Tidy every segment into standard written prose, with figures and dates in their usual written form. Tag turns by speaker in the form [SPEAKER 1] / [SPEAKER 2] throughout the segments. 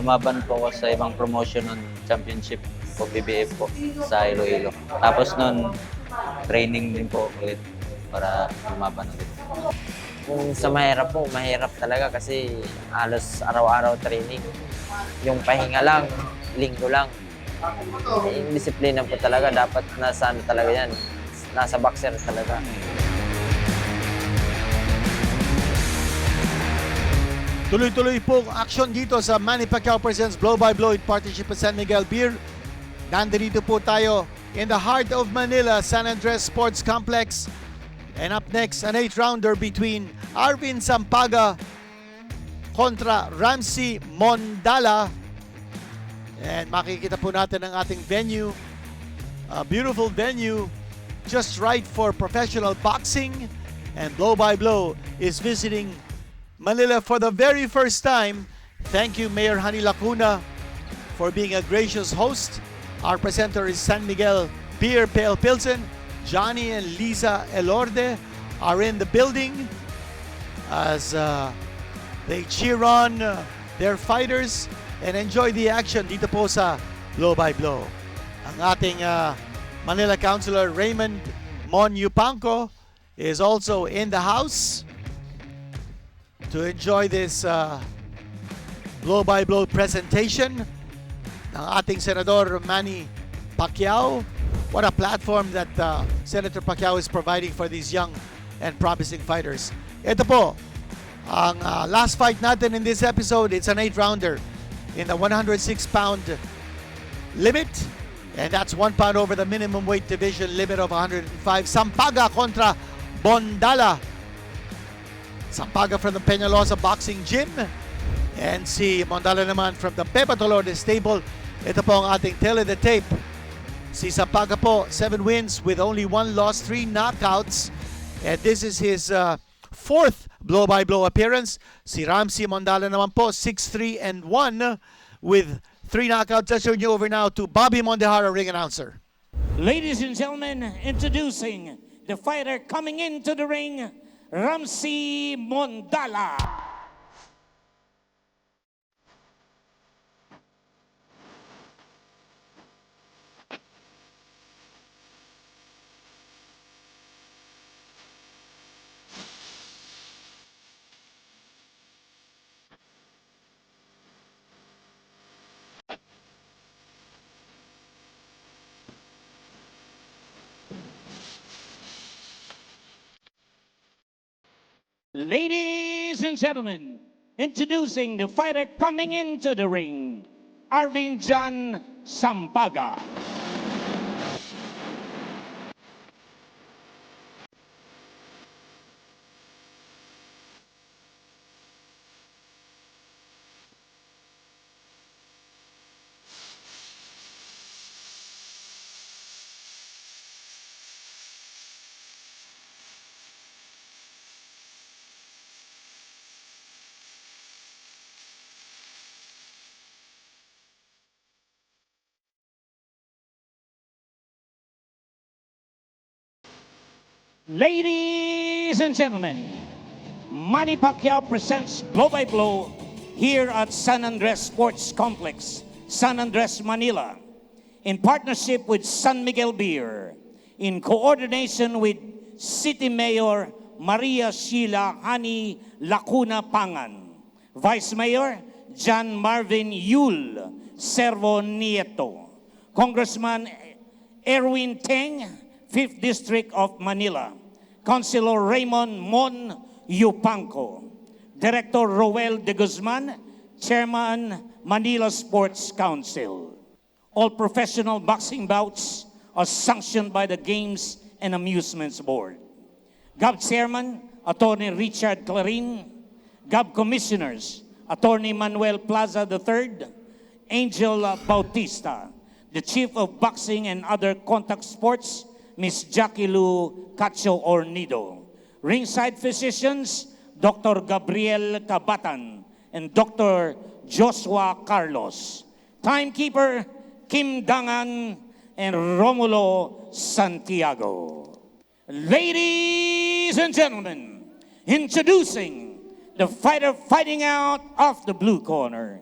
[SPEAKER 1] lumaban po ako sa ibang promotion ng championship po, PBA po, sa Iloilo. Tapos nun, training din po ulit para lumaban ulit.
[SPEAKER 2] Kung sa mahirap po, mahirap talaga kasi halos araw-araw training. Yung pahinga lang, linggo lang. Yung disiplina po talaga, dapat nasa ano talaga yan, nasa boxer talaga.
[SPEAKER 3] Tuloy-tuloy po ang action dito sa Manny Pacquiao presents Blow by Blow in partnership with San Miguel Beer. Nandito po tayo in the heart of Manila, San Andres Sports Complex. And up next, an 8-rounder between Arvin Sampaga kontra Ramcie Mondala. And makikita po natin ang ating venue. A beautiful venue, just right for professional boxing. And Blow by Blow is visiting Manila for the very first time. Thank you, Mayor Hani Lacuna, for being a gracious host. Our presenter is San Miguel Beer Pale Pilsen. Johnny and Lisa Elorde are in the building as they cheer on their fighters and enjoy the action dito po sa Blow by Blow. Ang ating Manila Councilor Raymond Mon Yupanco is also in the house to enjoy this blow-by-blow presentation ng ating Senador Manny Pacquiao. What a platform that Senator Pacquiao is providing for these young and promising fighters. Ito po, ang last fight natin in this episode. It's an 8-rounder in the 106-pound limit. And that's 1 pound over the minimum weight division limit of 105. Sampaga kontra Mondala. Sampaga from the Peñalosa Boxing Gym. And si Mondala naman from the Pepa Dolores stable. Ito po ang ating tale of the tape. Si Sampaga po, 7 wins with only 1 loss, 3 knockouts. And this is his 4th blow-by-blow appearance. Si Ramcie Mondala naman po, 6-3-1 with 3 knockouts. Let's turn you over now to Bobby Mondehara, ring announcer.
[SPEAKER 4] Ladies and gentlemen, introducing the fighter coming into the ring, Ramcie Mondala. Ladies and gentlemen, introducing the fighter coming into the ring, Arvin John Sampaga. Ladies and gentlemen, Manny Pacquiao presents Blow by Blow here at San Andres Sports Complex, San Andres, Manila, in partnership with San Miguel Beer, in coordination with City Mayor Maria Sheila Hani Lacuna Pangan, Vice Mayor John Marvin Yul Servo Nieto, Congressman Erwin Teng, 5th District of Manila, Councilor Raymond Mon Yupanco, Director Roel de Guzman, Chairman Manila Sports Council. All professional boxing bouts are sanctioned by the Games and Amusements Board. GAB Chairman, Attorney Richard Clarin, GAB Commissioners, Attorney Manuel Plaza III, Angel Bautista, the Chief of Boxing and Other Contact Sports, Ms. Jackie Lou Cacho Ornido. Ringside physicians, Dr. Gabriel Cabatan and Dr. Joshua Carlos. Timekeeper, Kim Dangan and Romulo Santiago. Ladies and gentlemen, introducing the fighter fighting out of the blue corner.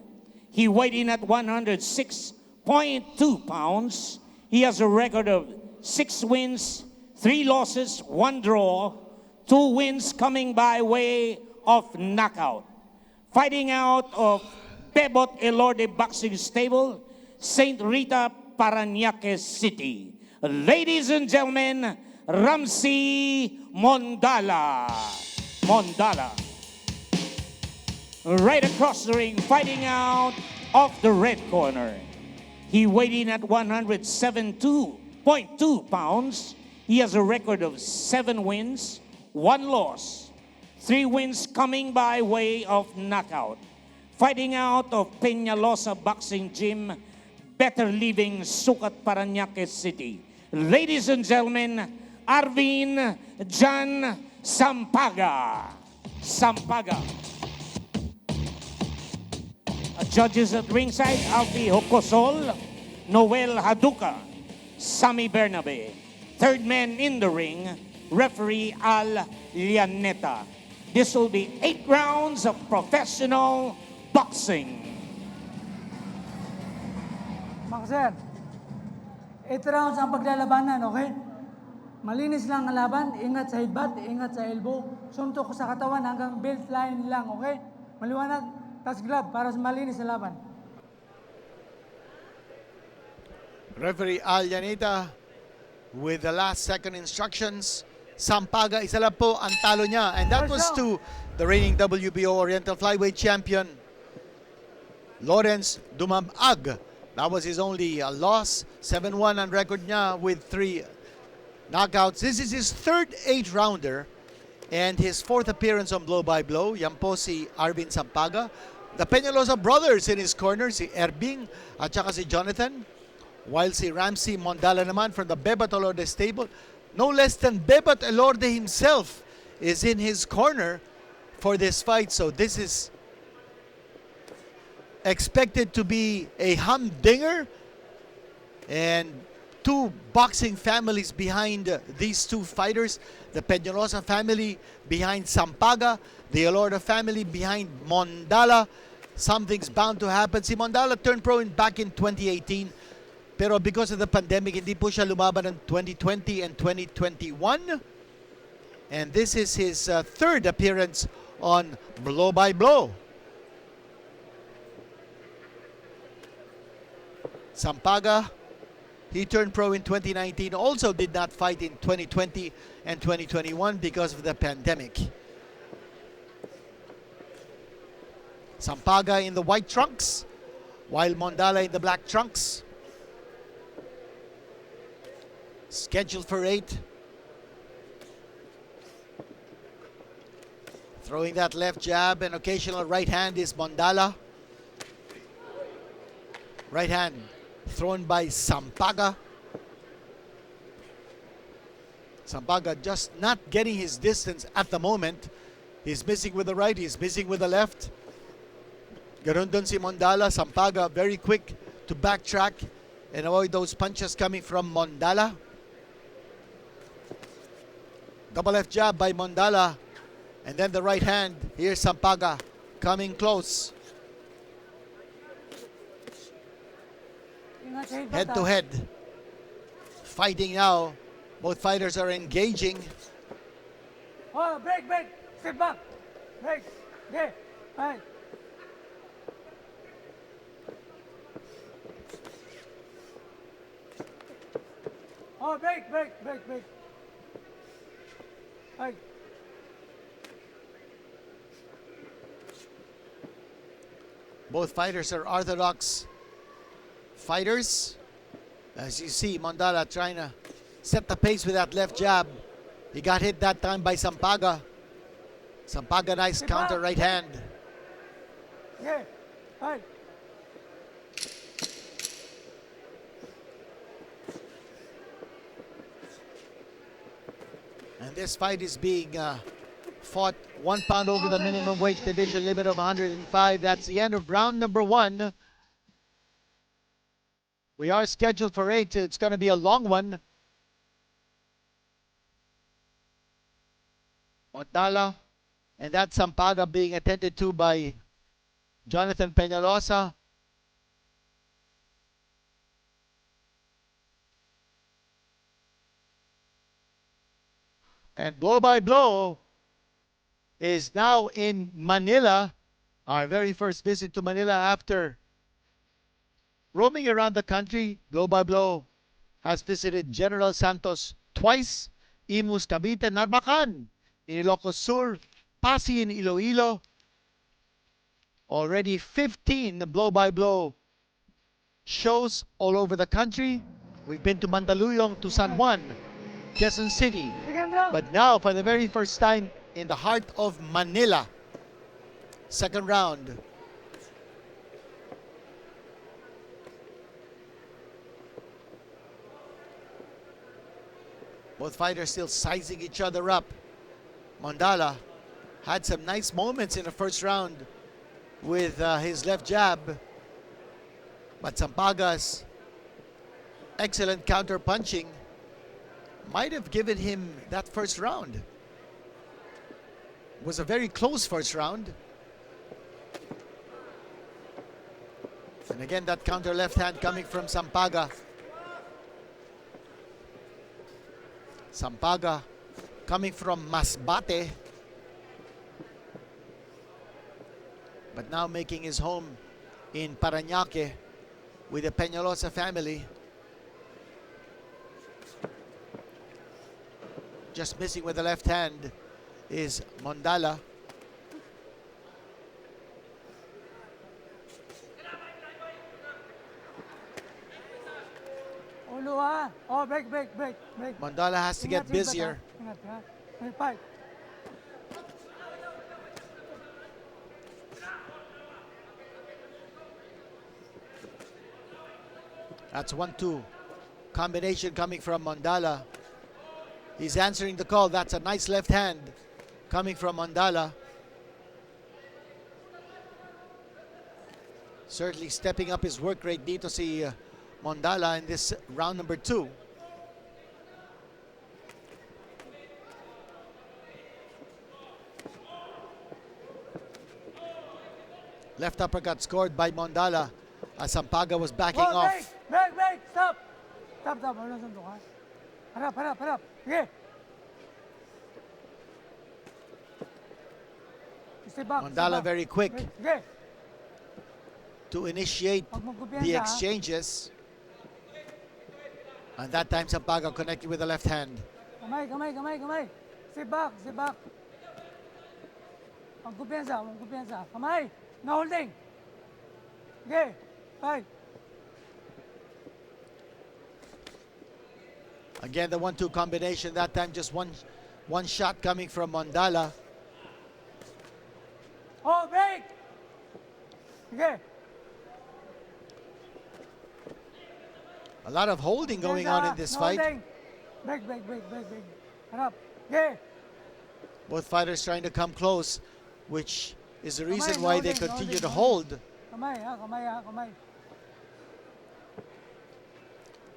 [SPEAKER 4] He weighed in at 106.2 pounds. He has a record of 6 wins, 3 losses, 1 draw, 2 wins coming by way of knockout. Fighting out of Bebot Elorde Boxing Stable, St. Rita, Parañaque City. Ladies and gentlemen, Ramcie Mondala. Mondala. Right across the ring, fighting out of the red corner. He weighed in at 107.2 pounds. He has a record of 7 wins, 1 loss, 3 wins coming by way of knockout. Fighting out of Peñalosa Boxing Gym, Better Living, Sucat, Parañaque City. Ladies and gentlemen, Arvin John Sampaga. Sampaga. Judges at ringside, Alfie Hocosol, Noel Haduca, Sammy Bernabe. Third man in the ring, referee Al Lianeta. This will be 8 rounds of professional boxing.
[SPEAKER 5] Mga sir, 8 rounds ang paglalabanan, okay? Malinis lang ang laban, ingat sa headbutt, ingat sa elbow, suntok sa katawan hanggang belt line lang, okay? Maliwanag, tas grab para malinis ang laban.
[SPEAKER 3] Referee Al Llaneta with the last second instructions. Sampaga, isa lang po ang talo niya. And that was to the reigning WBO Oriental Flyweight Champion, Lawrence Dumamag. That was his only loss. 7-1 ang record niya with 3 knockouts. This is his third 8-rounder and his 4th appearance on Blow by Blow. Yan po si Arvin Sampaga. The Peñalosa brothers in his corner, si Arvin at saka si Jonathan. While si Ramcie Mondala naman from the Bebot Elorde stable, no less than Bebot Elorde himself is in his corner for this fight. So this is expected to be a humdinger, and 2 boxing families behind these 2 fighters. The Peñalosa family behind Sampaga, the Elorde family behind Mondala. Something's bound to happen. Si Mondala turned pro back in 2018, pero because of the pandemic, hindi po siya lumaban in 2020 and 2021. And this is his 3rd appearance on Blow by Blow. Sampaga, he turned pro in 2019, also did not fight in 2020 and 2021 because of the pandemic. Sampaga in the white trunks, while Mondala in the black trunks. Scheduled for 8. Throwing that left jab and occasional right hand is Mondala. Right hand thrown by Sampaga. Sampaga just not getting his distance at the moment. He's missing with the right, he's missing with the left. Ganon dun si Mondala. Sampaga very quick to backtrack and avoid those punches coming from Mondala. Double left jab by Mondala. And then the right hand. Here's Sampaga coming close.
[SPEAKER 5] Ingat sa headbutt,
[SPEAKER 3] Head to head. Fighting now. Both fighters are engaging.
[SPEAKER 5] Oh, break, break, step back. Break, okay, right. Oh, break, break, break, break. Right.
[SPEAKER 3] Both fighters are orthodox fighters. As you see, Mondala trying to set the pace with that left jab. He got hit that time by Sampaga. Sampaga, nice counter right hand.
[SPEAKER 5] Yeah, right.
[SPEAKER 3] And this fight is being fought 1 pound over the minimum weight division limit of 105. That's the end of round number 1. We are scheduled for 8. It's going to be a long one. Mondala and that Sampaga being attended to by Jonathan Peñalosa. And blow by blow is now in Manila. Our very first visit to Manila after roaming around the country. Blow by blow has visited General Santos twice, Imus, Cavite, Narbacan, in Ilocos Sur, Pasig in Iloilo. Already 15 blow by blow shows all over the country. We've been to Mandaluyong, to San Juan, Quezon City, but now for the very first time in the heart of Manila. Second round. Both fighters still sizing each other up. Mondala had some nice moments in the first round with his left jab, but Sampaga's excellent counter punching might have given him that first round. It was a very close first round. And again, that counter left hand coming from Sampaga. Sampaga coming from Masbate, but now making his home in Parañaque with the Peñalosa family. Just missing with the left hand is Mondala.
[SPEAKER 5] Ulo ha. Oh, break.
[SPEAKER 3] Mondala has to get busier.
[SPEAKER 5] Ingat ha. May fight.
[SPEAKER 3] That's 1-2 combination coming from Mondala. He's answering the call. That's a nice left hand coming from Mondala. Certainly stepping up his work rate dito si Mondala in this round number 2. Left uppercut scored by Mondala as Sampaga was backing off.
[SPEAKER 5] Break. Stop. Wala sandok ha. Harap. Sige. Stay back.
[SPEAKER 3] Mondala very quick
[SPEAKER 5] Sige.
[SPEAKER 3] to initiate
[SPEAKER 5] Huwag mong kumpiyansa,
[SPEAKER 3] the
[SPEAKER 5] ha?
[SPEAKER 3] exchanges. And that time Sampaga connected with the left hand.
[SPEAKER 5] Kamay. Stay back. Huwag kumpiyansa. Kamay. No holding. Okay. Fight.
[SPEAKER 3] Again, the 1-2 combination. That time just one shot coming from Mondala.
[SPEAKER 5] Oh, break. Okay.
[SPEAKER 3] A lot of holding going on in this fight.
[SPEAKER 5] Break. Harap. Okay.
[SPEAKER 3] Both fighters trying to come close, which is the reason
[SPEAKER 5] Kamay,
[SPEAKER 3] why they
[SPEAKER 5] no
[SPEAKER 3] continue to
[SPEAKER 5] holding.
[SPEAKER 3] hold.
[SPEAKER 5] Kamay.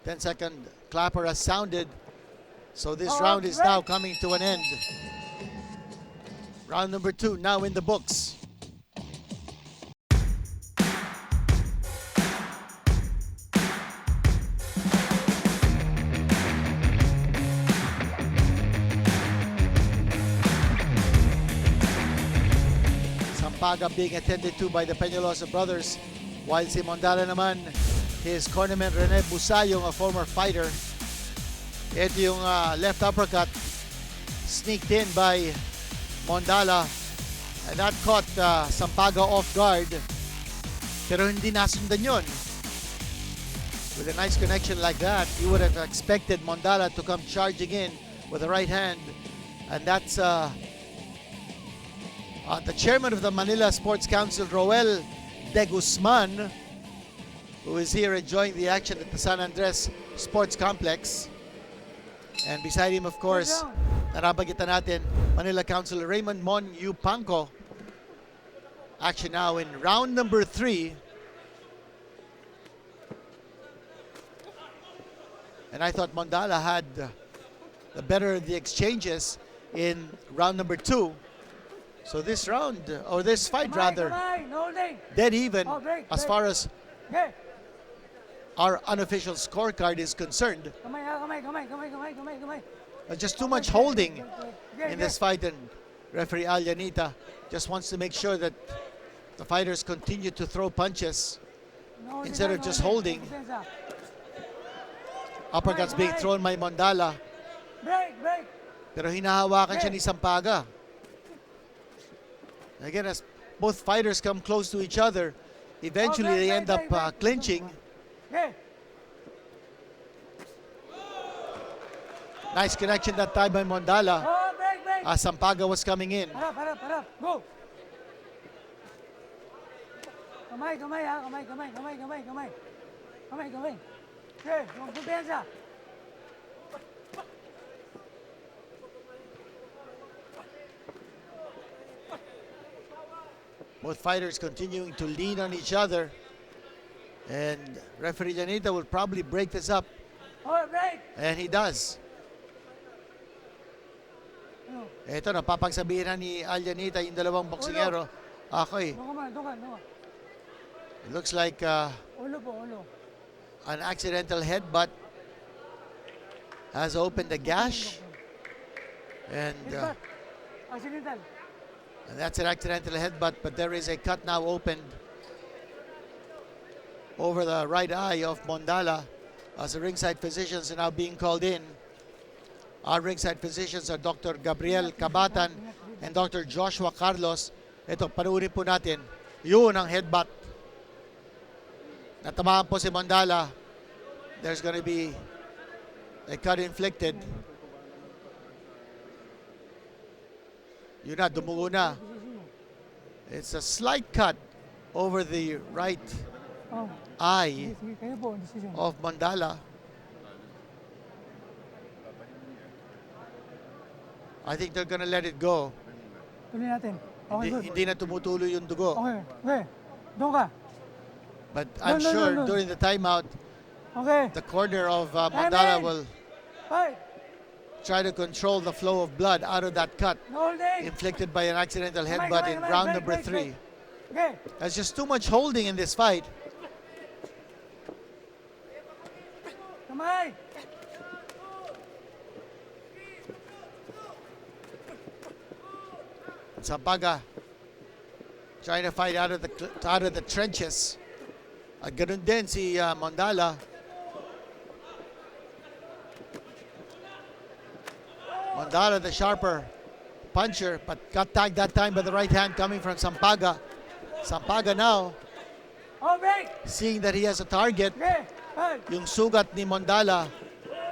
[SPEAKER 3] 10-second clapper has sounded. So this
[SPEAKER 5] Oh,
[SPEAKER 3] round is
[SPEAKER 5] break.
[SPEAKER 3] now coming to an end. Round number 2 now in the books. Sampaga being attended to by the Peñalosa brothers, while si Mondala naman, his cornerman Rene Busayong, a former fighter. Ito yung left uppercut sneaked in by Mondala, and that caught Sampaga off guard, pero hindi nasundan yun. With a nice connection like that, you would have expected Mondala to come charging in with the right hand, and that's the chairman of the Manila Sports Council, Roel De Guzman, who is here enjoying the action at the San Andres Sports Complex. And beside him, of course, narabagitan natin, Manila Councilor Raymond Mon Yupanco. Action now in round number 3. And I thought Mondala had the better of the exchanges in round number 2. So this round, or this fight rather,
[SPEAKER 5] No holding.
[SPEAKER 3] dead even
[SPEAKER 5] Oh, break.
[SPEAKER 3] as far as
[SPEAKER 5] Okay.
[SPEAKER 3] our unofficial scorecard is concerned.
[SPEAKER 5] Kamay.
[SPEAKER 3] Just too much holding in this fight, and referee Aljanita just wants to make sure that the fighters continue to throw punches instead of just holding. Uppercuts being thrown by Mondala,
[SPEAKER 5] Break!
[SPEAKER 3] pero hinahawakan siya ni Sampaga. Again, as both fighters come close to each other, eventually they end up clinching.
[SPEAKER 5] Okay.
[SPEAKER 3] Nice connection that time by Mondala
[SPEAKER 5] Oh, break!
[SPEAKER 3] as Sampaga was coming in.
[SPEAKER 5] Harap! Go! Kamay ha, kamay. Okay, huwag kumpiyansa.
[SPEAKER 3] Both fighters continuing to lean on each other. And referee Janita will probably break this up.
[SPEAKER 5] Oh, break!
[SPEAKER 3] And he does.
[SPEAKER 5] Ano?
[SPEAKER 3] Ito, napapagsabihin na ni Aljanita yung dalawang boksingero. Okay,
[SPEAKER 5] Doon ka.
[SPEAKER 3] it looks like
[SPEAKER 5] Ulo po, ulo.
[SPEAKER 3] an accidental headbutt has opened a gash. And
[SPEAKER 5] Headbutt. Accidental.
[SPEAKER 3] that's an accidental headbutt, but there is a cut now opened over the right eye of Mondala as the ringside physicians are now being called in. Our ringside physicians are Dr. Gabriel Cabatan and Dr. Joshua Carlos. Ito, panuurin po natin. Yun ang headbutt. Natamaan po si Mondala. There's going to be a cut inflicted. Yun na, dumugo na. It's a slight cut over the right
[SPEAKER 5] Oh,
[SPEAKER 3] eye
[SPEAKER 5] sige, kayo po, decision.
[SPEAKER 3] of Mondala. I think they're gonna let it go.
[SPEAKER 5] Tuloy natin. Okay, good.
[SPEAKER 3] Hindi na tumutuloy yung dugo.
[SPEAKER 5] Okay. Doon ka.
[SPEAKER 3] But I'm
[SPEAKER 5] No.
[SPEAKER 3] sure during the timeout,
[SPEAKER 5] Okay.
[SPEAKER 3] the corner of Mondala
[SPEAKER 5] Timing!
[SPEAKER 3] will
[SPEAKER 5] Fight.
[SPEAKER 3] try to control the flow of blood out of that cut
[SPEAKER 5] No holding.
[SPEAKER 3] inflicted by an accidental
[SPEAKER 5] Come on,
[SPEAKER 3] headbutt
[SPEAKER 5] come on,
[SPEAKER 3] in
[SPEAKER 5] come on.
[SPEAKER 3] round
[SPEAKER 5] Break,
[SPEAKER 3] number
[SPEAKER 5] break,
[SPEAKER 3] 3.
[SPEAKER 5] Okay.
[SPEAKER 3] There's just too much holding in this fight.
[SPEAKER 5] Kamay.
[SPEAKER 3] Sampaga trying to fight out of the trenches. At ganun din si Mondala. Mondala, the sharper puncher, but got tagged that time by the right hand coming from Sampaga. Sampaga now,
[SPEAKER 5] Oh, break.
[SPEAKER 3] seeing that he has a target,
[SPEAKER 5] Okay. Fight.
[SPEAKER 3] yung sugat ni Mondala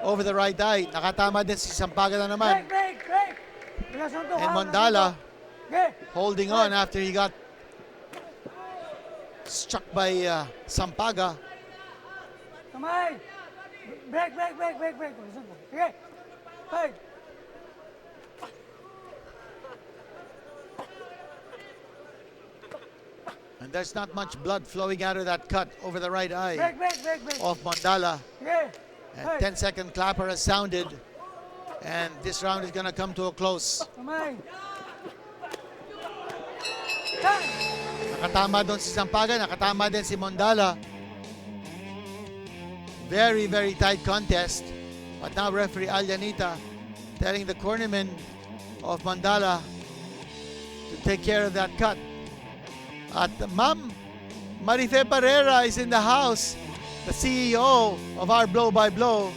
[SPEAKER 3] over the right eye. Nakatama din si Sampaga na naman.
[SPEAKER 5] Break. Pinasuntok
[SPEAKER 3] And
[SPEAKER 5] ha,
[SPEAKER 3] Mondala
[SPEAKER 5] pinasuntok. Okay.
[SPEAKER 3] holding on after he got struck by Sampaga.
[SPEAKER 5] Kamay. Break. Pinasuntok. Okay. Fight.
[SPEAKER 3] And there's not much blood flowing out of that cut over the right eye
[SPEAKER 5] Break.
[SPEAKER 3] of Mondala.
[SPEAKER 5] Okay.
[SPEAKER 3] And
[SPEAKER 5] Fight.
[SPEAKER 3] 10-second clapper has sounded. And this round is going to come to a close.
[SPEAKER 5] Kamay. Time.
[SPEAKER 3] Nakatama doon si Sampaga, nakatama din si Mondala. Very, very tight contest. But now referee Aljanita telling the cornerman of Mondala to take care of that cut. At Ma'am Marife Barrera is in the house, the CEO of our Blow by Blow.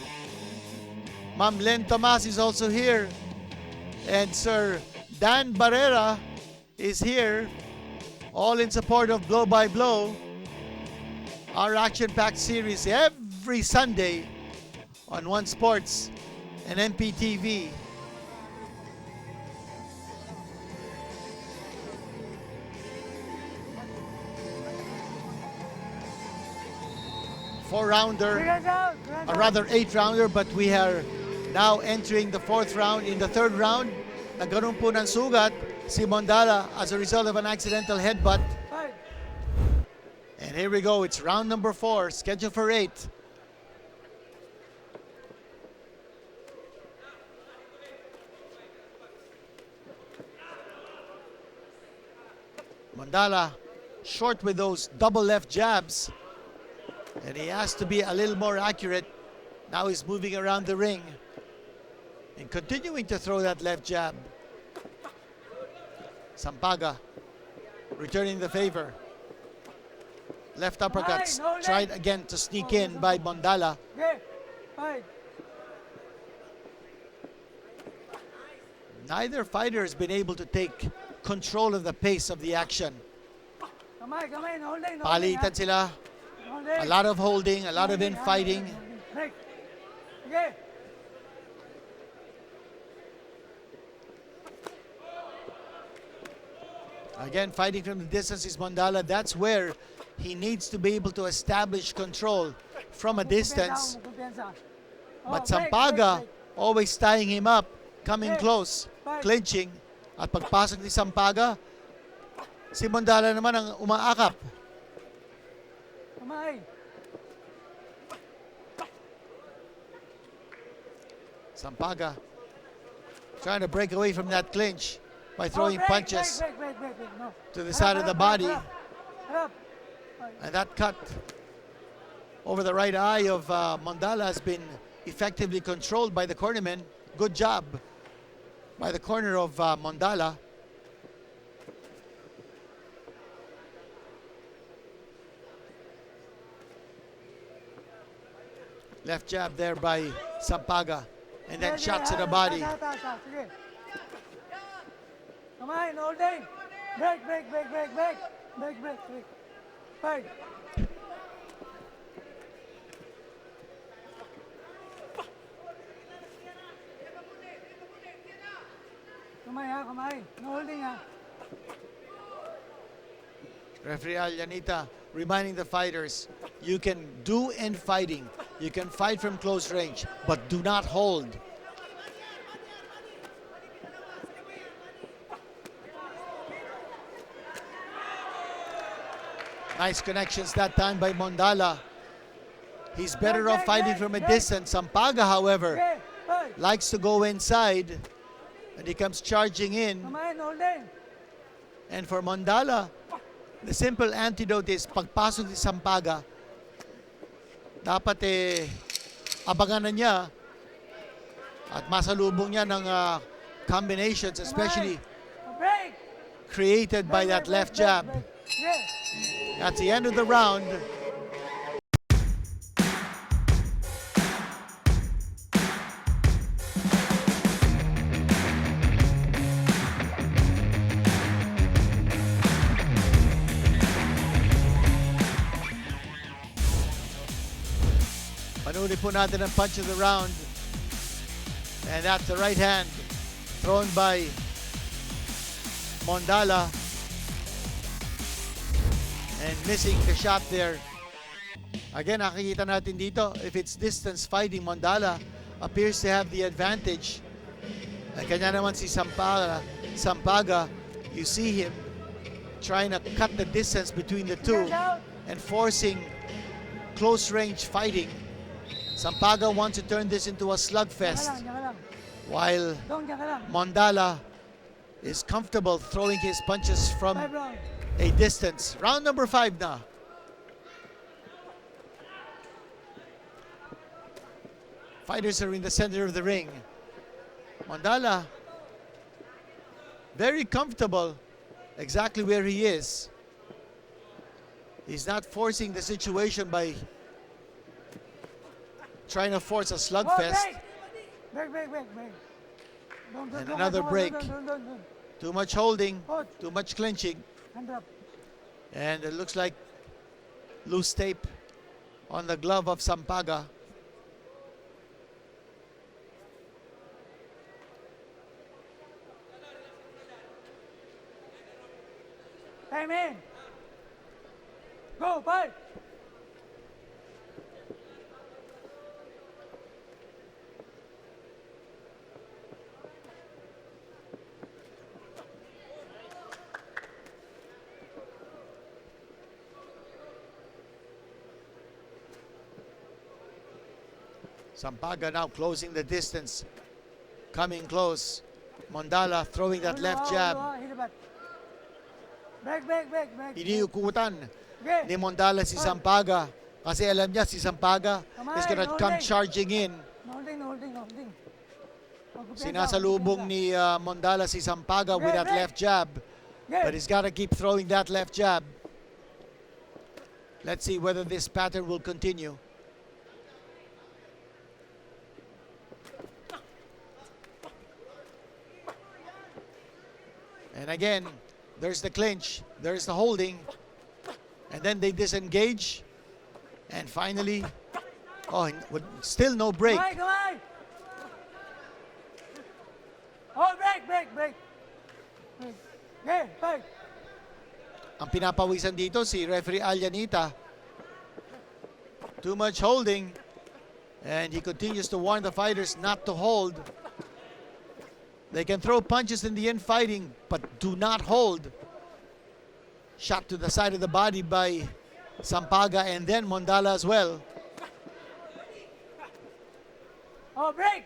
[SPEAKER 3] Ma'am Len Tomas is also here. And Sir Dan Barrera is here, all in support of Blow by Blow, our action-packed series every Sunday on One Sports and MPTV. Four-rounder,
[SPEAKER 5] Figures out.
[SPEAKER 3] a rather 8-rounder, but we are now entering the 4th round. In the 3rd round, nagkaroon po ng sugat si Mondala as a result of an accidental headbutt.
[SPEAKER 5] Fight.
[SPEAKER 3] And here we go, it's round number 4, scheduled for 8. Mondala short with those double left jabs. And he has to be a little more accurate. Now he's moving around the ring. And continuing to throw that left jab. Sampaga returning the favor. Left uppercuts tried again to sneak in by Mondala.
[SPEAKER 5] Okay. Fight.
[SPEAKER 3] Neither fighter has been able to take control of the pace of the action.
[SPEAKER 5] Kamay, holding.
[SPEAKER 3] Palitan sila. A lot of holding, a lot of infighting.
[SPEAKER 5] Break. Okay.
[SPEAKER 3] Again, fighting from the distance is Mondala. That's where he needs to be able to establish control from a distance. But Sampaga always tying him up, coming close, clinching. At pagpasok ni Sampaga, si Mondala naman ang umaakap.
[SPEAKER 5] Kamay.
[SPEAKER 3] Sampaga trying to break away from that clinch by throwing punches
[SPEAKER 5] Break. No.
[SPEAKER 3] to the side of the body.
[SPEAKER 5] Harap.
[SPEAKER 3] And that cut over the right eye of Mondala has been effectively controlled by the cornerman. Good job by the corner of Mondala. Left jab there by Sampaga. And then shots to the body.
[SPEAKER 5] Sige. Kamay, holding. Break. Fight. Kamay. No holding ha.
[SPEAKER 3] Referee Aljanita reminding the fighters, you can do in fighting. You can fight from close range, but do not hold. Nice connections that time by Mondala. He's better off fighting from a distance. Sampaga, however,
[SPEAKER 5] Okay. Fight.
[SPEAKER 3] likes to go inside, and he comes charging in.
[SPEAKER 5] Kamay, holding.
[SPEAKER 3] And for Mondala, the simple antidote is pagpasok ni Sampaga, dapat abangan na niya at masalubong niya ng combinations, especially
[SPEAKER 5] Break.
[SPEAKER 3] created by that left jab.
[SPEAKER 5] Yes.
[SPEAKER 3] At the end of the round, panuli po natin ang punch of the round. And that's the right hand thrown by Mondala. And missing the shot there. Again, nakikita natin dito, if it's distance fighting, Mondala appears to have the advantage. Kanya naman si Sampaga, you see him trying to cut the distance between the two and forcing close range fighting. Sampaga wants to turn this into a slugfest,
[SPEAKER 5] Diyan ka lang.
[SPEAKER 3] while
[SPEAKER 5] Diyan ka lang.
[SPEAKER 3] Mondala is comfortable throwing his punches from
[SPEAKER 5] 5 rounds.
[SPEAKER 3] a distance. Round number 5 na. Fighters are in the center of the ring. Mondala, very comfortable exactly where he is. He's not forcing the situation by trying to force a slugfest.
[SPEAKER 5] Break. Don't,
[SPEAKER 3] And
[SPEAKER 5] don't,
[SPEAKER 3] another
[SPEAKER 5] don't,
[SPEAKER 3] break.
[SPEAKER 5] don't.
[SPEAKER 3] Too much holding,
[SPEAKER 5] Coach.
[SPEAKER 3] too much clinching,
[SPEAKER 5] Hand up.
[SPEAKER 3] and it looks like loose tape on the glove of Sampaga.
[SPEAKER 5] Time in. Go, fight.
[SPEAKER 3] Sampaga now closing the distance, coming close. Mondala throwing that left jab.
[SPEAKER 5] Hit the back. Break.
[SPEAKER 3] Iniukutan
[SPEAKER 5] Okay.
[SPEAKER 3] ni Mondala si Sampaga kasi alam niya si Sampaga is gonna come charging in.
[SPEAKER 5] Holding.
[SPEAKER 3] Sinasalubong ni Mondala si Sampaga with that left jab. But he's got to keep throwing that left jab. Let's see whether this pattern will continue. And again, there's the clinch, there's the holding, and then they disengage. And finally, oh, still no break.
[SPEAKER 5] Oh, break. Break.
[SPEAKER 3] Ang pinapawisan dito si referee Alyanita. Too much holding. And he continues to warn the fighters not to hold. They can throw punches in the infighting, but do not hold. Shot to the side of the body by Sampaga and then Mondala as well.
[SPEAKER 5] Oh, break!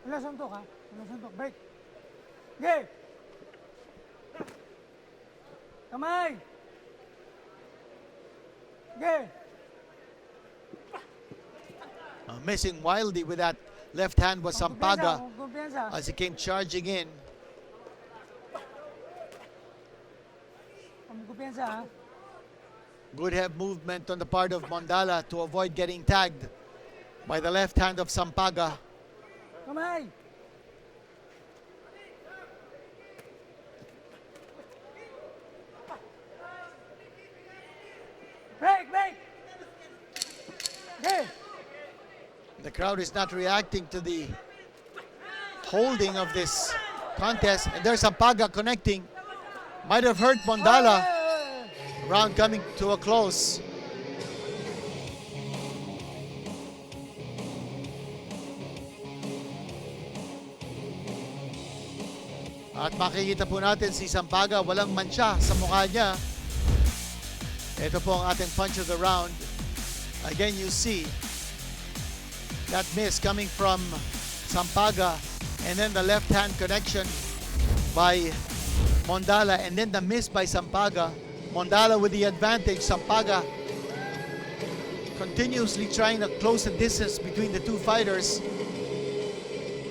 [SPEAKER 5] Wala suntok ha. Wala suntok. Break. Okay. Kamay. Okay.
[SPEAKER 3] Missing wildly with that left hand was Sampaga
[SPEAKER 5] Kumpiyansa.
[SPEAKER 3] as he came charging in.
[SPEAKER 5] Kumpiyansa ha.
[SPEAKER 3] Good head movement on the part of Mondala to avoid getting tagged by the left hand of Sampaga.
[SPEAKER 5] Kamay. Break. Okay.
[SPEAKER 3] The crowd is not reacting to the holding of this contest. And there's Sampaga connecting. Might have hurt Mondala. Round coming to a close. At makikita po natin si Sampaga, walang mancha sa mukha niya. Ito po ang ating punch of the round. Again, you see that miss coming from Sampaga, and then the left hand connection by Mondala, and then the miss by Sampaga. Mondala with the advantage. Sampaga continuously trying to close the distance between the two fighters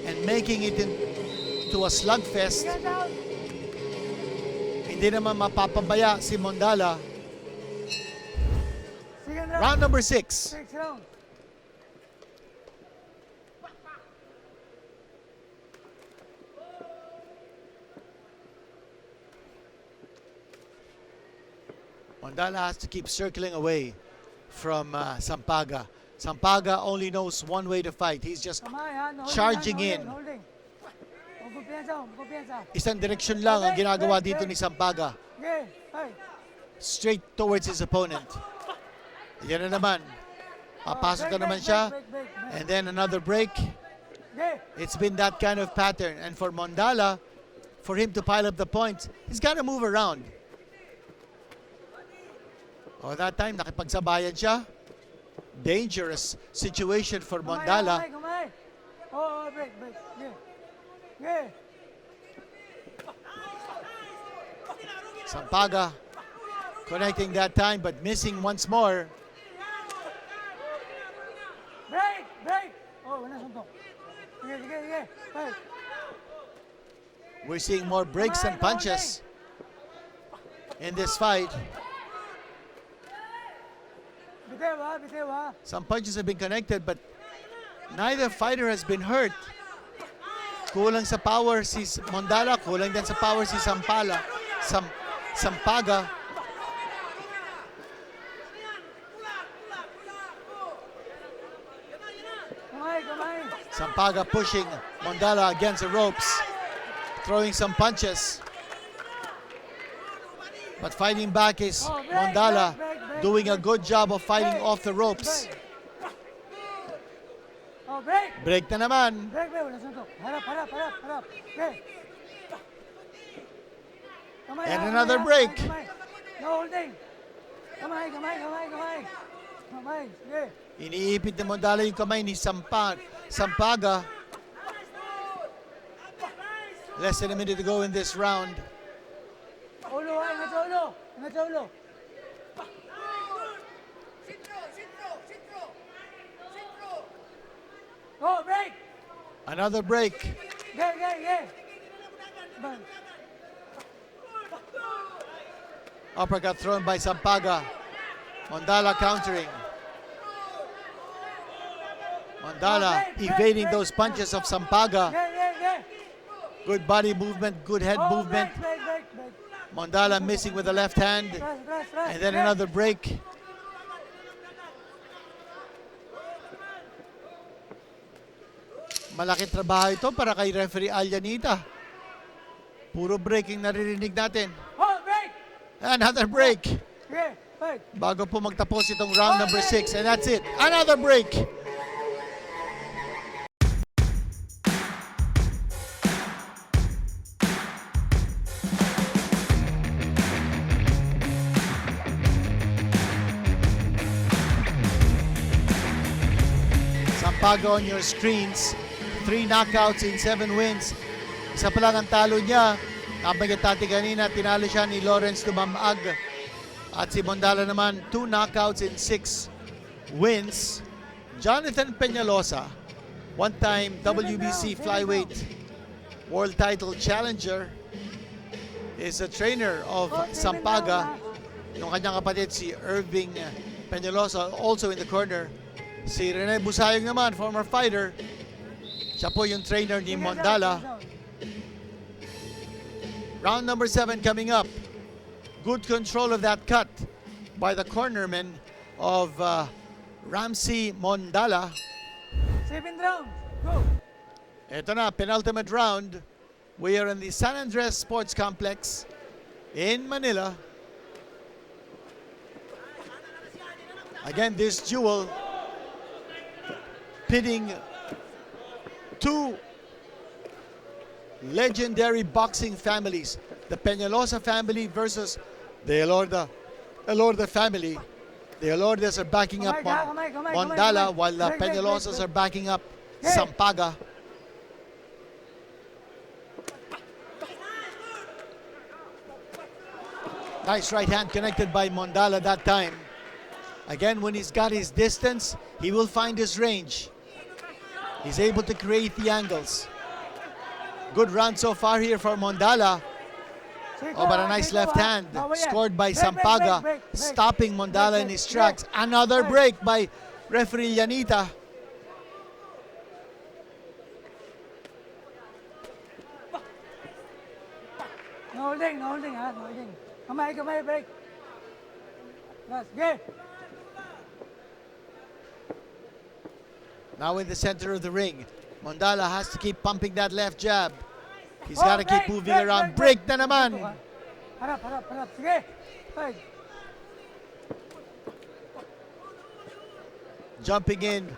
[SPEAKER 3] and making it into a slugfest. Hindi naman mapapabaya si Mondala. Round number 6.
[SPEAKER 5] Six round.
[SPEAKER 3] Mondala has to keep circling away from Sampaga. Sampaga only knows one way to fight. He's just
[SPEAKER 5] Kamay ha.
[SPEAKER 3] charging in.
[SPEAKER 5] Holding. Kumpiyansa.
[SPEAKER 3] Isang direksyon lang ang ginagawa dito ni Sampaga.
[SPEAKER 5] Okay. Hey.
[SPEAKER 3] Straight towards his opponent. Yan na naman. Papasok na naman siya. And then another break.
[SPEAKER 5] Okay.
[SPEAKER 3] It's been that kind of pattern. And for Mondala, for him to pile up the points, he's got to move around. Oh, that time, nakipagsabayan siya. Dangerous situation for Mondala.
[SPEAKER 5] Kamay. Oh, break. Okay.
[SPEAKER 3] Sampaga connecting that time but missing once more.
[SPEAKER 5] Break. Oh, wala suntok. Sige. Hey.
[SPEAKER 3] We're seeing more breaks and punches in this fight.
[SPEAKER 5] Bitew ha.
[SPEAKER 3] Some punches have been connected but neither fighter has been hurt. Kulang sa power si Mondala, kulang din sa power si Sampaga.
[SPEAKER 5] Kamay.
[SPEAKER 3] Sampaga pushing Mondala against the ropes, throwing some punches. But fighting back is Mondala, doing a good job of fighting off the ropes.
[SPEAKER 5] Oh, break.
[SPEAKER 3] Break na naman.
[SPEAKER 5] Break. Wala suntok. Harap. Okay. Kamay,
[SPEAKER 3] And
[SPEAKER 5] ha,
[SPEAKER 3] another
[SPEAKER 5] kamay,
[SPEAKER 3] break.
[SPEAKER 5] Kamay. No holding. Kamay. Sige.
[SPEAKER 3] Iniipit na Mondala yung kamay ni Sampaga. Less than a minute to go in this round.
[SPEAKER 5] Ulo ha. Ingat sa ulo. Oh, break.
[SPEAKER 3] Another break.
[SPEAKER 5] Ge. Bang.
[SPEAKER 3] Uppercut thrown by Sampaga. Mondala countering. Mondala evading those punches of Sampaga.
[SPEAKER 5] Ge.
[SPEAKER 3] Good body movement, good head movement.
[SPEAKER 5] Break.
[SPEAKER 3] Mondala missing with the left hand.
[SPEAKER 5] Ras.
[SPEAKER 3] And then another break. Malaking trabaho ito para kay referee Aljanita. Puro breaking naririnig natin.
[SPEAKER 5] Oh, break.
[SPEAKER 3] Another break.
[SPEAKER 5] Ge. Break.
[SPEAKER 3] Bago po magtapos itong round number 6. And that's it. Another break. Sampaga on your screens. 3 knockouts in 7 wins. Isa pa lang ang talo niya. Nabanggit natin kanina, tinalo siya ni Lawrence Dumamag. At si Mondala naman, 2 knockouts in 6 wins. Jonathan Peñalosa, one-time WBC flyweight world title challenger, is a trainer of Sampaga. Yung kanyang kapatid si Arvin Peñalosa, also in the corner. Si Rene Busayong naman, former fighter. Siya po yung trainer ni Mondala. Round number 7 coming up. Good control of that cut by the cornerman of Ramcie Mondala.
[SPEAKER 5] 7 rounds. Go.
[SPEAKER 3] Ito na, penultimate round. We are in the San Andres Sports Complex in Manila. Again, this duel pitting 2 legendary boxing families. The Peñalosa family versus the Elorda family. The Elordas are backing up Mondala while the Peñalosas are backing up Sampaga. Nice right hand connected by Mondala that time. Again, when he's got his distance, he will find his range. He's able to create the angles. Good round so far here for Mondala. Oh, but a nice left hand scored by Sampaga, stopping Mondala in his tracks. Another break by referee Yanita.
[SPEAKER 5] No holding, no holding. Kamay, break. Last, go.
[SPEAKER 3] Now in the center of the ring, Mondala has to keep pumping that left jab. He's got to keep moving around. Break na naman.
[SPEAKER 5] Harap. Sige. Fight.
[SPEAKER 3] Jumping in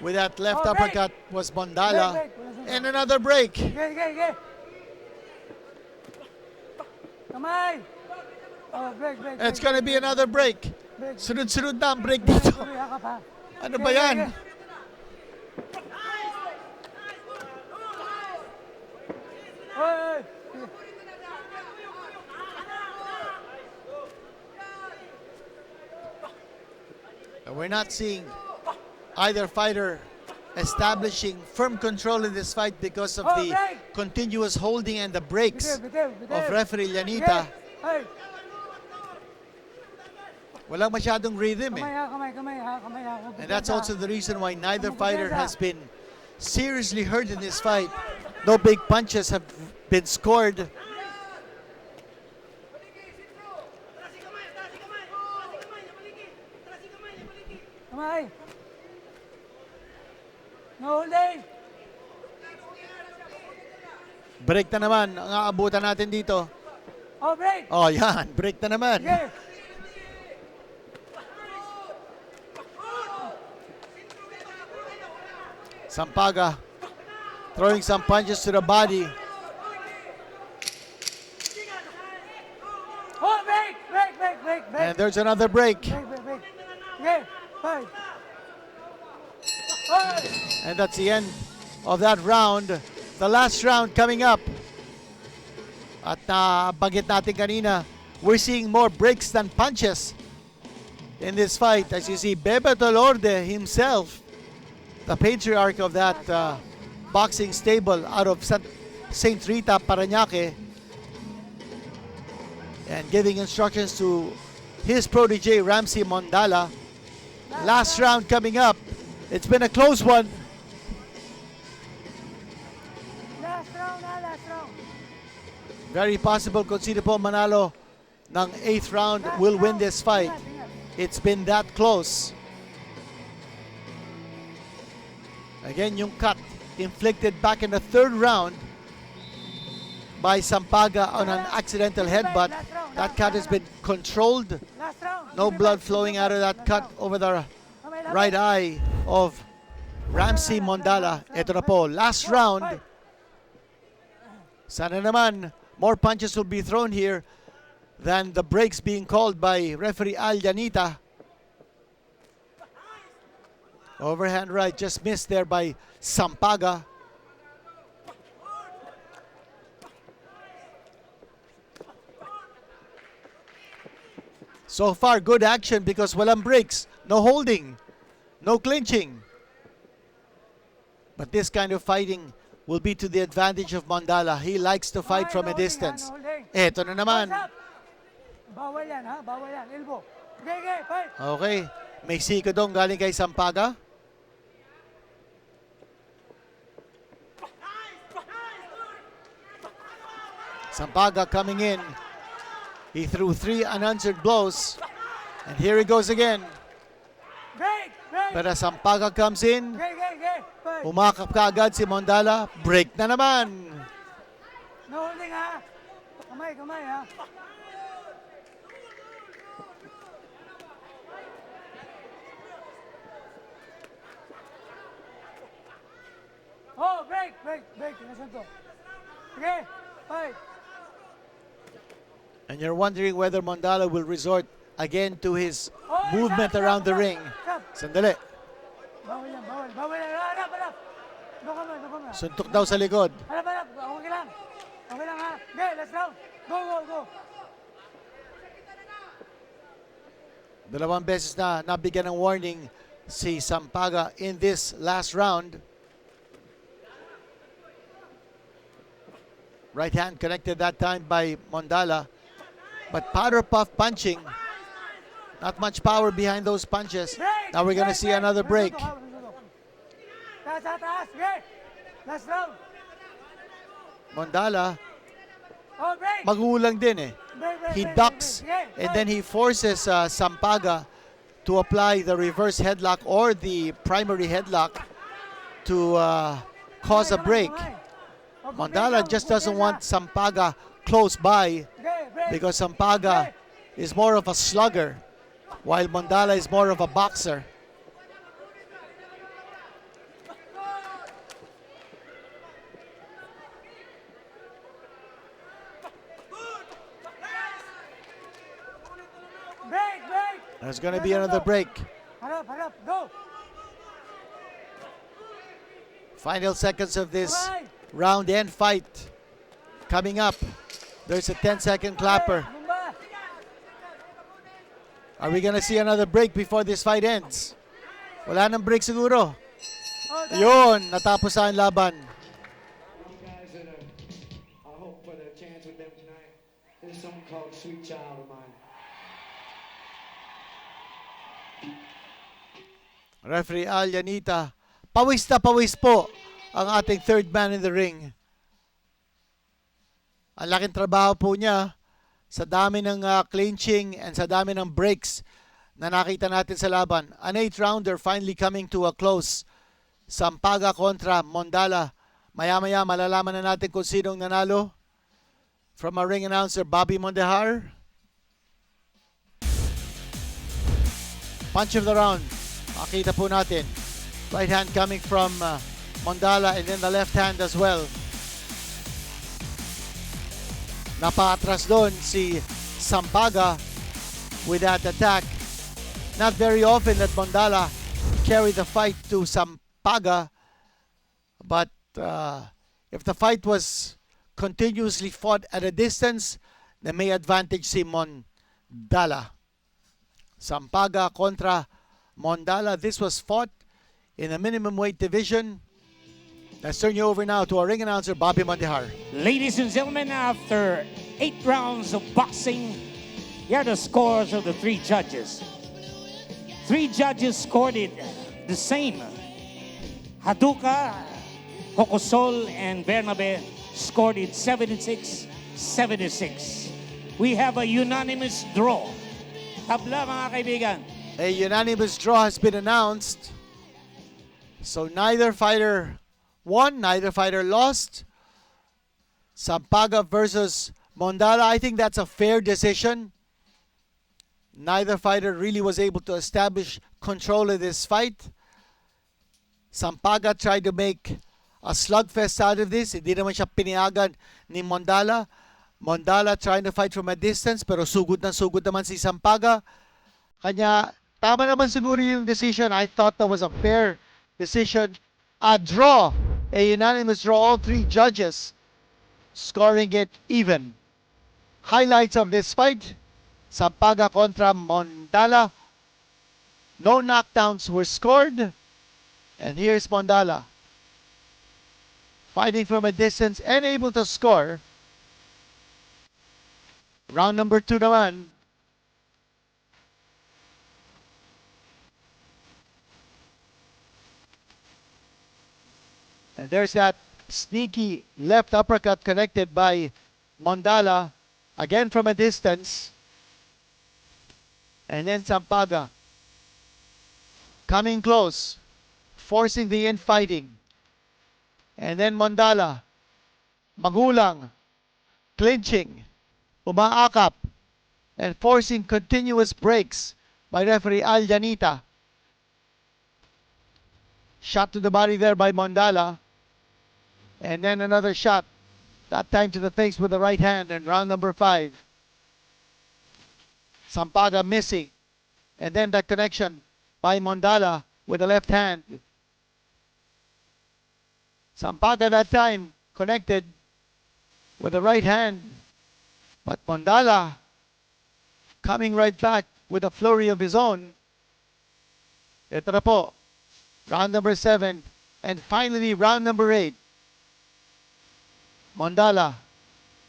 [SPEAKER 3] with that left uppercut was Mondala. And another break.
[SPEAKER 5] Ge. Kamay. Oh, break.
[SPEAKER 3] It's going to be another break. Sunod-sunod na ang break dito. Ano ba yan? We're not seeing either fighter establishing firm control in this fight because of the continuous holding and the breaks of referee Llanita. Walang masyadong rhythm eh.
[SPEAKER 5] Kamay.
[SPEAKER 3] And that's also the reason why neither fighter has been seriously hurt in this fight. No big punches have been scored.
[SPEAKER 5] Kamay. No holding.
[SPEAKER 3] Break na naman ang aabutan natin dito.
[SPEAKER 5] Oh, break.
[SPEAKER 3] Oh, yan. Break na naman.
[SPEAKER 5] Sige.
[SPEAKER 3] Sampaga throwing some punches to the body.
[SPEAKER 5] Oh, break.
[SPEAKER 3] And there's another break.
[SPEAKER 5] Break. Okay, fight. Oh.
[SPEAKER 3] And that's the end of that round. The last round coming up. At nabanggit natin kanina, we're seeing more breaks than punches in this fight. As you see, Bebeto Lorde himself, the patriarch of that boxing stable out of St. Rita, Parañaque, and giving instructions to his protege, Ramcie Mondala. Last round coming up. It's been a close one.
[SPEAKER 5] Last round na, last round.
[SPEAKER 3] Very possible kung sino po manalo ng 8th round will win this fight. It's been that close. Again, yung cut inflicted back in the 3rd round by Sampaga on an accidental headbutt. That cut has been controlled.
[SPEAKER 5] Last round.
[SPEAKER 3] No blood flowing out of that cut over the right eye of Ramcie Mondala. Ito na po, last round. Sana naman, more punches will be thrown here than the breaks being called by referee Al Yanita. Overhand right, just missed there by Sampaga. So far, good action because walang breaks, no holding, no clinching. But this kind of fighting will be to the advantage of Mondala. He likes to fight from a distance. Eto na naman.
[SPEAKER 5] Bawal yan, ha? Bawal yan. Elbow. Okay, fight.
[SPEAKER 3] Okay, may sikadong galing kay Sampaga. Sampaga coming in. He threw 3 unanswered blows. And here he goes again.
[SPEAKER 5] Break, break.
[SPEAKER 3] But as Sampaga comes in,
[SPEAKER 5] Fight.
[SPEAKER 3] umakap kaagad si Mondala. Break na naman.
[SPEAKER 5] No holding, ha? Kamay, kamay, ha? Oh, break, break, break. Nasaan to? Okay, fight.
[SPEAKER 3] And you're wondering whether Mondala will resort again to his movement around the ring. Sandali.
[SPEAKER 5] Bawal yan, bawal. Bawal yan. Harap, harap. Doon ka mo, doon ka mo.
[SPEAKER 3] Suntok daw sa likod.
[SPEAKER 5] Harap, harap. Okay lang. Okay lang, ha? Okay, let's round. Go, go, go.
[SPEAKER 3] Dalawang beses na nabigyan ng warning si Sampaga in this last round. Right hand connected that time by Mondala. But powder puff punching. Not much power behind those punches. Now we're going to see another break.
[SPEAKER 5] Taas, taas. Okay. Last round.
[SPEAKER 3] Mondala,
[SPEAKER 5] Oh, break.
[SPEAKER 3] magulang din eh.
[SPEAKER 5] Break, break,
[SPEAKER 3] He
[SPEAKER 5] break,
[SPEAKER 3] ducks
[SPEAKER 5] break, break.
[SPEAKER 3] and then he forces Sampaga to apply the reverse headlock or the primary headlock to cause a break. Mondala just doesn't want Sampaga close by because Sampaga is more of a slugger while Mondala is more of a boxer.
[SPEAKER 5] Break, break.
[SPEAKER 3] There's going to be another break.
[SPEAKER 5] Harap, harap. Go.
[SPEAKER 3] Final seconds of this
[SPEAKER 5] Bye.
[SPEAKER 3] round and fight coming up. There's a 10-second clapper.
[SPEAKER 5] Bumba.
[SPEAKER 3] Are we gonna see another break before this fight ends? Wala nang break siguro.
[SPEAKER 5] Oh,
[SPEAKER 3] Yun, natapos ang laban.
[SPEAKER 6] Guys, I hope for the chance with them tonight. There's a song called Sweet Child of Mine.
[SPEAKER 3] Referee Al Yanita, pawis na pawis po ang ating third man in the ring. Ang laking trabaho po niya sa dami ng clinching and sa dami ng breaks na nakita natin sa laban. An 8th-rounder finally coming to a close. Sampaga kontra Mondala. Maya-maya malalaman na natin kung sinong nanalo. From our ring announcer, Bobby Mondehar. Punch of the round. Makita po natin. Right hand coming from Mondala and then the left hand as well. Napatras doon si Sampaga with that attack. Not very often that Mondala carried the fight to Sampaga. But if the fight was continuously fought at a distance, then may advantage si Mondala. Sampaga kontra Mondala. This was fought in a minimum weight division. Let's turn you over now to our ring announcer, Bobby Mandihar.
[SPEAKER 4] Ladies and gentlemen, after 8 rounds of boxing, here are the scores of the 3 judges. 3 judges scored it the same. Haduka, Hokosol, and Bernabe scored it 76-76. We have a unanimous draw. Tabla, mga kaibigan.
[SPEAKER 3] A unanimous draw has been announced. So neither fighter won, neither fighter lost. Sampaga versus Mondala, I think that's a fair decision. Neither fighter really was able to establish control of this fight. Sampaga tried to make a slugfest out of this. Hindi naman siya piniagan ni Mondala. Mondala trying to fight from a distance, pero sugod naman si Sampaga. Kanya, tama naman siguro yung decision. I thought that was a fair decision. A draw, a unanimous draw. All 3 judges scoring it even. Highlights of this fight: Sampaga contra Mondala. No knockdowns were scored. And here's Mondala, fighting from a distance and able to score. Round number 2 naman. And there's that sneaky left uppercut connected by Mondala, again from a distance. And then Sampaga coming close, forcing the infighting. And then Mondala, magulang, clinching, umaakap, and forcing continuous breaks by referee Al Janita. Shot to the body there by Mondala. And then another shot, that time to the face with the right hand in round number 5. Sampaga missing. And then that connection by Mondala with the left hand. Sampaga that time connected with the right hand. But Mondala coming right back with a flurry of his own. Ito na po, round number 7. And finally, round number 8. Mondala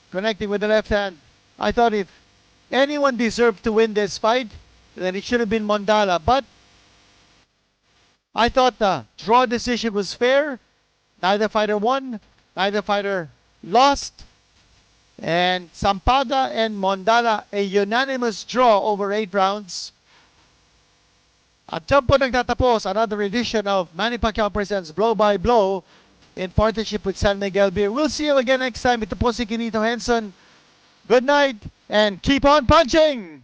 [SPEAKER 3] connecting with the left hand. I thought if anyone deserved to win this fight, then it should have been Mondala. But I thought the draw decision was fair. Neither fighter won, neither fighter lost. And Sampaga and Mondala, a unanimous draw over 8 rounds. At dyan po nagtatapos another edition of Manny Pacquiao presents Blow by Blow in partnership with San Miguel Beer. We'll see you again next time. Ito po si Kinito Henson. Good night and keep on punching!